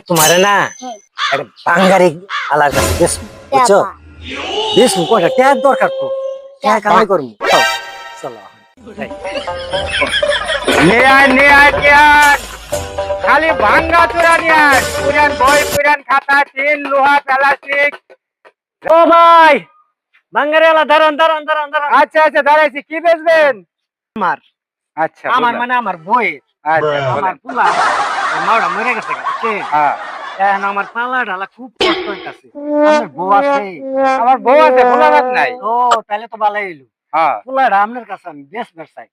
তোমারে না একটা বাঙ্গারি আলার কাছে বেশ বুঝছো বেশ কয়টা ট্যাগ দরকার তো ট্যাগ কামাই করবো চলো নিয়ে আয় খালি ভাঙ্গা চূড়া নিয়ে আয় পুরান বই পুরান খাতা টিন লোহা প্লাস্টিক। ও ভাই বাঙ্গারি আলা দাঁড়ান দাঁড়ান দাঁড়ান দাঁড়ান আচ্ছা আচ্ছা দাঁড়াইছি, কি বেচবেন? আমার আচ্ছা আমার বুঝলাম। মানে আমার বই আচ্ছা আমার বলেন। পুলা মাওড়া মরে গেছে বুঝছেন হ্যাঁ এখন আমার পালা ঢালা খুব কষ্ট হইতাছে আমার বউ আছে আমার বউ আছে, পোলাপান নাই। ও তাহলে তো ভালোই হইলো হ্যাঁ পোলাটা আপনার কাছে আমি বেশ চাই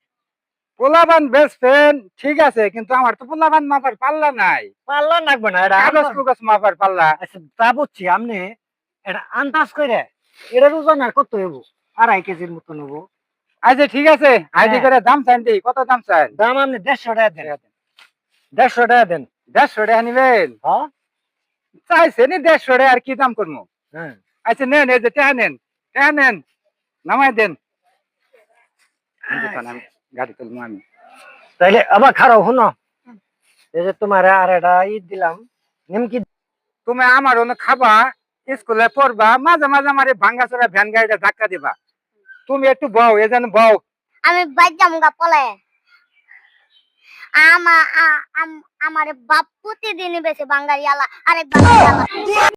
পোলাপান বেচবেন ঠিক আছে, কিন্তু আমার তো পোলাপান মাপার পাল্লা নাই। পাল্লা লাগবে না এটা কাগজ কুগজ মাপার পাল্লা। আচ্ছা তা বুঝছি আপনি এটা আন্দাজ করে এটার ওজন আর কত হইব 2.5 কেজির মতো নেবো আচ্ছা ঠিক আছে, আইডি করে দাম চান দিই, কত দাম চান? দাম আপনি 150 টাকা দেন 150 টাকা দেন 150 টাকা নিবেন? হ্যাঁ চাইছেন 150 টাকা, আর কি দাম করবো? হ্যাঁ আচ্ছা নেন, এই যে টাকা নেন, টাকা নেন, নামাই দেন। আমি গাড়ি তুলবো আমি। তাইলে আবার খারাপ শুনো এই যে তোমার আর একটা ঈদ দিলাম নিমকি তুমি আমার অন্য খাবা, স্কুলে পড়বা, মাঝে মাঝে আমার ভাঙ্গা চোরা ভ্যান গাড়িটা ধাক্কা দিবা। তুমি একটু বউ, এ যেন বউ। আমি বাইজাম গা পলে আমার বাপ প্রতিদিনই বেশি বাঙ্গারি আলা আরেক বাঙ্গারি আলা